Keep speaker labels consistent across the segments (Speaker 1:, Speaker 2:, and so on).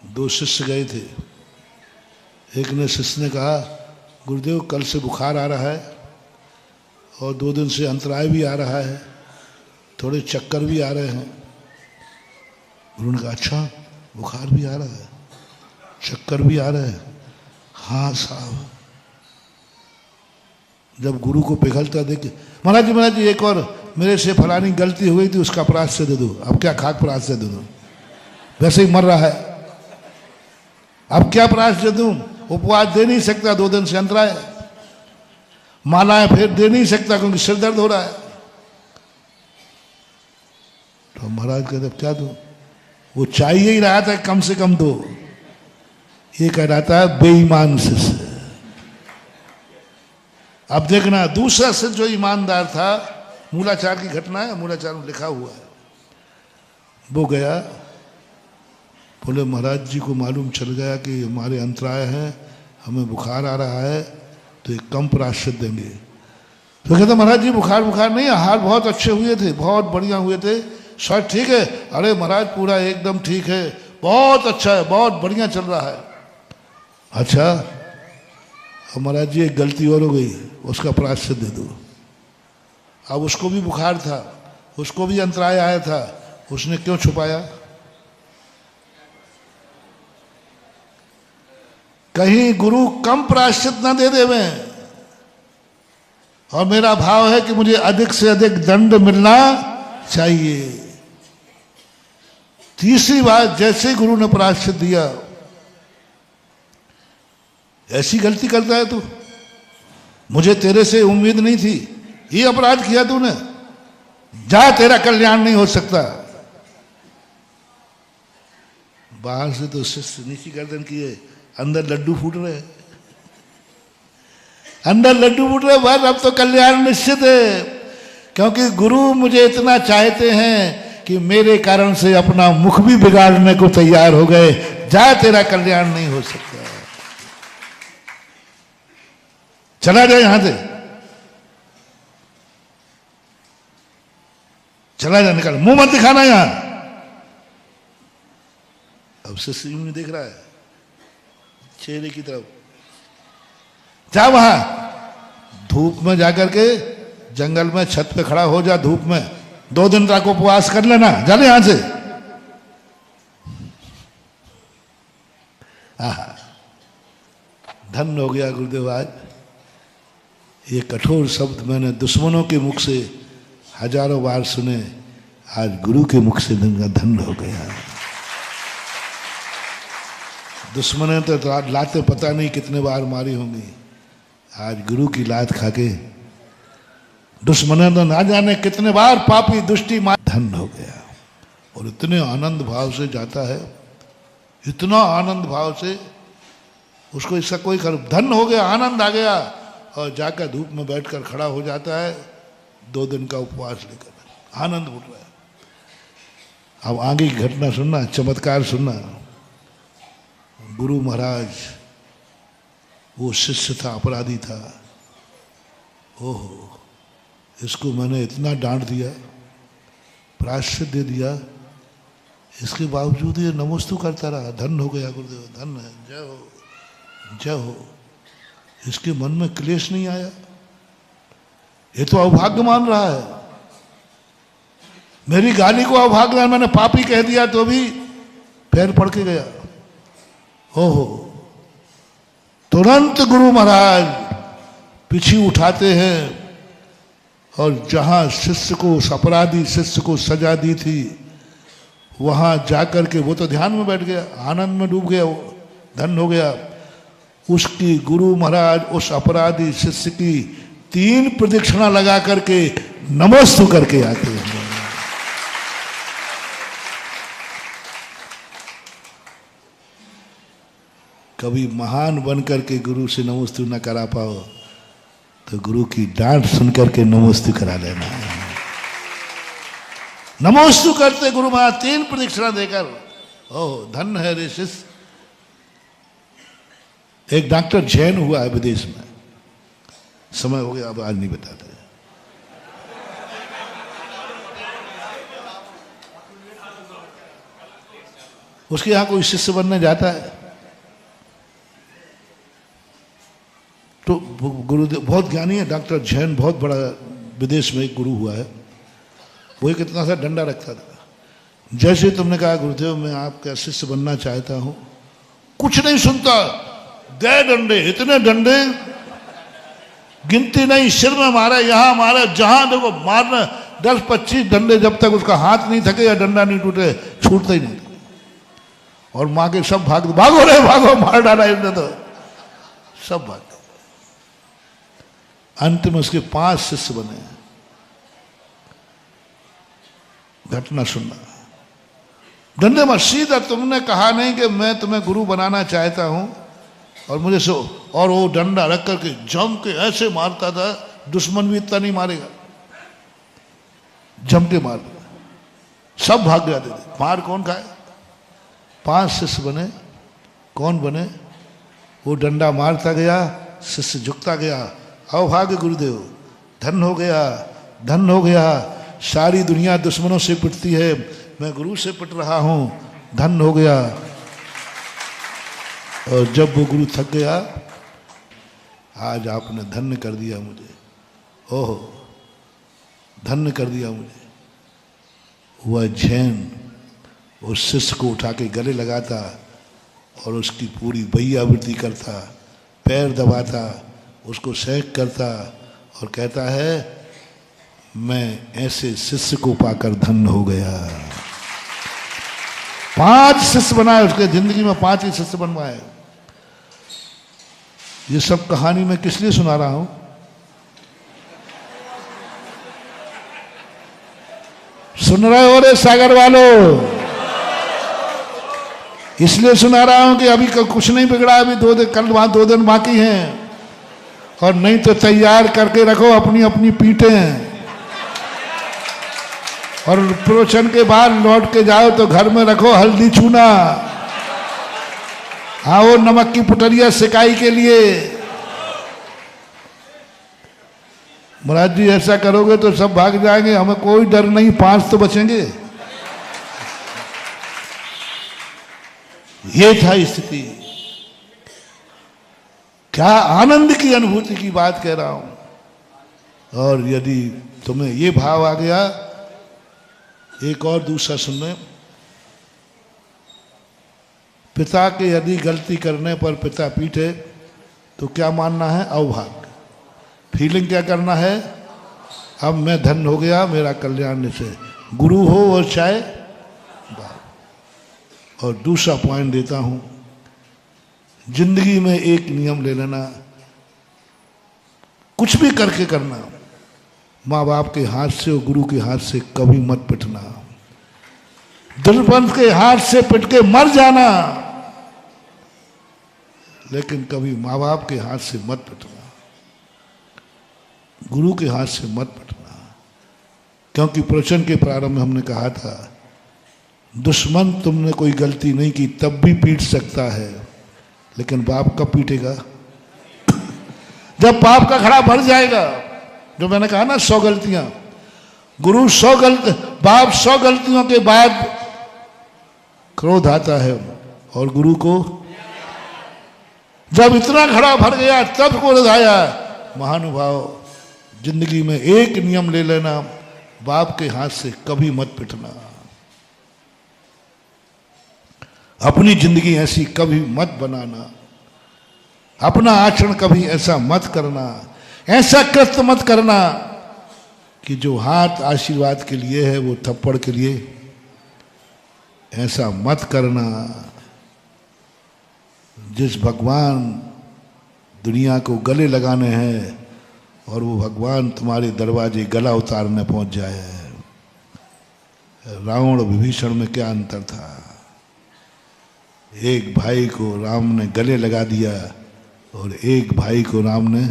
Speaker 1: दो शिष्य गए थे। एक ने शिष्य ने कहा, गुरुदेव कल से बुखार आ रहा है और 2 दिन से अंतराय भी आ रहा है, थोड़े चक्कर भी आ रहे हैं। गुरु ने कहा, अच्छा बुखार भी आ रहा है, चक्कर भी आ रहे हैं? हाँ साहब। जब गुरु को पिघलता देखे, महाराज जी एक और मेरे से फलानी गलती हो गई थी, उसका प्रायश्चित दे दो। अब क्या खाक प्रायश्चित दे दो, वैसे ही मर रहा है, अब क्या प्रायश्चित दूं? उपवास दे नहीं सकता, 2 दिन से अंतराय, मालाएं फिर दे नहीं सकता क्योंकि सिर दर्द हो रहा है। तो महाराज कहते अब क्या दूं? वो चाहिए ही रहा था कम से कम दो, ये कह रहा था बेईमान शिष्य। अब देखना दूसरा शिष्य जो ईमानदार था, मूलाचार की घटना है, मूलाचार में लिखा हुआ है, वो गया, बोले महाराज जी को मालूम चल गया कि हमारे अंतराय हैं, हमें बुखार आ रहा है, तो एक कम प्रायश्चित देंगे। तो कहते महाराज जी बुखार नहीं, आहार बहुत अच्छे हुए थे, बहुत बढ़िया हुए थे, सर ठीक है? अरे महाराज पूरा एकदम ठीक है, बहुत अच्छा है, बहुत बढ़िया चल रहा है। अच्छा अब महाराज जी एक गलती और हो गई, उसका प्रायश्चित दे दो। अब उसको भी बुखार था, उसको भी अंतराय आया था, उसने क्यों छुपाया? कहीं गुरु कम प्रायश्चित ना दे देवे। और मेरा भाव है कि मुझे अधिक से अधिक दंड मिलना चाहिए। तीसरी बात, जैसे गुरु ने प्रायश्चित दिया, ऐसी गलती करता है तू, मुझे तेरे से उम्मीद नहीं थी, ये अपराध किया तूने, जा तेरा कल्याण नहीं हो सकता। बाहर से तो शिष्य नीची गर्दन किए, अंदर लड्डू फूट रहे, अंदर लड्डू फूट रहे, बस अब तो कल्याण निश्चित है, क्योंकि गुरु मुझे इतना चाहते हैं कि मेरे कारण से अपना मुख भी बिगाड़ने को तैयार हो गए, जा तेरा कल्याण नहीं हो सकता, चला जाए यहां से, चला जा, निकल, मुंह मत दिखाना यहां। अब शिष्य यूं नहीं देख रहा है चेहरे की तरफ, जा वहां धूप में जाकर के जंगल में छत पे खड़ा हो जा, धूप में 2 दिन तक उपवास कर लेना, जाने यहां से। धन्य हो गया गुरुदेव। आज ये कठोर शब्द मैंने दुश्मनों के मुख से हजारों बार सुने, आज गुरु के मुख से धन्य हो गया। दुश्मने तो लाते पता नहीं कितने बार मारी होंगी, आज गुरु की लात खाके दुश्मने तो ना जाने कितने बार पापी दुष्टि मार, धन्य हो गया। और इतने आनंद भाव से जाता है, इतना आनंद भाव से, उसको इसका कोई धन्य हो गया, आनंद आ गया, और जाकर धूप में बैठकर खड़ा हो जाता है 2 दिन का उपवास लेकर, आनंद उठ रहा है। अब आगे की घटना सुनना, चमत्कार सुनना। गुरु महाराज, वो शिष्य था, अपराधी था, ओहो इसको मैंने इतना डांट दिया, प्रायश्चित दे दिया, इसके बावजूद ये नमोस्तु करता रहा, धन्य हो गया गुरुदेव, धन्य है, जय हो जय हो। इसके मन में क्लेश नहीं आया, ये तो अभाग्य मान रहा है, मेरी गाली को अभाग्य, मैंने पापी कह दिया तो भी पैर पड़ के गया। ओहो, तुरंत गुरु महाराज पीछे उठाते हैं, और जहां शिष्य को, उस अपराधी शिष्य को सजा दी थी, वहां जाकर के वो तो ध्यान में बैठ गया, आनंद में डूब गया, वो धन्य हो गया। उसकी गुरु महाराज उस अपराधी शिष्य की 3 प्रदक्षिणा लगा करके नमस्तु करके आते हैं। कभी महान बन करके गुरु से नमस्तु न करा पाओ तो गुरु की डांट सुनकर के नमस्तु करा लेना। नमस्तु करते गुरु महाराज 3 प्रदक्षिणा देकर, ओह धन्य है रे शिष्य। एक डॉक्टर जैन हुआ है विदेश में, समय हो गया अब आज नहीं बताते। उसके यहाँ कोई शिष्य बनने जाता है तो गुरुदेव बहुत ज्ञानी है, डॉक्टर जैन, बहुत बड़ा विदेश में एक गुरु हुआ है, वो एक इतना सा डंडा रखता था। जैसे तुमने कहा गुरुदेव मैं आपका शिष्य बनना चाहता हूं, कुछ नहीं सुनता, दे डंडे, इतने डंडे गिनती नहीं, सिर में मारे, यहां मारे, जहां देखो मारना, 10-25 डंडे, जब तक उसका हाथ नहीं थके या डंडा नहीं टूटे छूटता ही नहीं। और मां के सब भागो रे भागो, मार डाला इसने तो, सब भाग। अंत में उसके 5 शिष्य बने। घटना सुनना, डंडे में सीधा, तुमने कहा नहीं कि मैं तुम्हें गुरु बनाना चाहता हूं, और मुझे सो, और वो डंडा रख करके जम के ऐसे मारता था, दुश्मन भी इतना नहीं मारेगा, जम के मार, सब भाग जाते थे। मार कौन खाए? 5 शिष्य बने। कौन बने? वो डंडा मारता गया, शिष्य झुकता गया, अभाग्य गुरुदेव, धन हो गया, धन हो गया, सारी दुनिया दुश्मनों से पिटती है, मैं गुरु से पिट रहा हूं, धन हो गया। और जब वो गुरु थक गया, आज आपने धन्य कर दिया मुझे, ओहो धन्य कर दिया मुझे। वह जैन उस शिष्य को उठा के गले लगाता और उसकी पूरी बैयावृत्ति करता, पैर दबाता, उसको सेक करता और कहता है मैं ऐसे शिष्य को पाकर धन्य हो गया। 5 शिष्य बनाए उसके, जिंदगी में 5 ही शिष्य बनवाए। ये सब कहानी मैं किस लिए सुना रहा हूं? सुन रहे हो रे सागर वालों? इसलिए सुना रहा हूं कि अभी कुछ नहीं बिगड़ा, अभी 2 दिन, कल वहां 2 दिन बाकी हैं, और नहीं तो तैयार करके रखो अपनी अपनी पीठें, और प्रवचन के बाद लौट के जाओ तो घर में रखो हल्दी चूना, आओ नमक की पुटरिया सिकाई के लिए। महाराज जी ऐसा करोगे तो सब भाग जाएंगे, हमें कोई डर नहीं, 5 तो बचेंगे। ये था स्थिति। क्या आनंद की अनुभूति की बात कह रहा हूं। और यदि तुम्हें ये भाव आ गया, एक और दूसरा सुनने, पिता के यदि गलती करने पर पिता पीटे तो क्या मानना है? अवभाग्य। फीलिंग क्या करना है? अब मैं धन्य हो गया, मेरा कल्याण से, गुरु हो और चाहे। और दूसरा पॉइंट देता हूं, जिंदगी में एक नियम ले लेना, कुछ भी करके करना, माँ बाप के हाथ से और गुरु के हाथ से कभी मत पिटना। दुर्बंध के हाथ से पिट के मर जाना, लेकिन कभी माँ बाप के हाथ से मत पिटना, गुरु के हाथ से मत पिटना। क्योंकि प्रवचन के प्रारंभ में हमने कहा था, दुश्मन तुमने कोई गलती नहीं की तब भी पीट सकता है, लेकिन बाप कब पीटेगा? जब बाप का खड़ा भर जाएगा। जो मैंने कहा ना 100 गलतियां, गुरु 100 गलती, बाप 100 गलतियों के बाद क्रोध आता है, और गुरु को जब इतना खड़ा भर गया तब क्रोध आया। महानुभाव, जिंदगी में एक नियम ले लेना, बाप के हाथ से कभी मत पिटना। अपनी जिंदगी ऐसी कभी मत बनाना, अपना आचरण कभी ऐसा मत करना, ऐसा कृत्य मत करना कि जो हाथ आशीर्वाद के लिए है वो थप्पड़ के लिए, ऐसा मत करना। जिस भगवान दुनिया को गले लगाने हैं और वो भगवान तुम्हारे दरवाजे गला उतारने पहुंच जाए। रावण और विभीषण में क्या अंतर था? एक भाई को राम ने गले लगा दिया और एक भाई को राम ने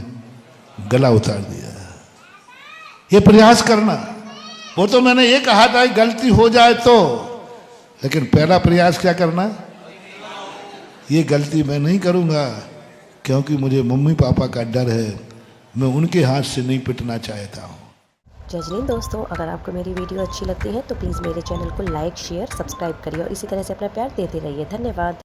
Speaker 1: गला उतार दिया। ये प्रयास करना। वो तो मैंने ये कहा था गलती हो जाए तो, लेकिन पहला प्रयास क्या करना? ये गलती मैं नहीं करूंगा क्योंकि मुझे मम्मी पापा का डर है, मैं उनके हाथ से नहीं पिटना चाहता हूं।
Speaker 2: जय जलीन दोस्तों, अगर आपको मेरी वीडियो अच्छी लगती है तो प्लीज़ मेरे चैनल को लाइक, शेयर, सब्सक्राइब करिए और इसी तरह से अपना प्यार देते रहिए। धन्यवाद।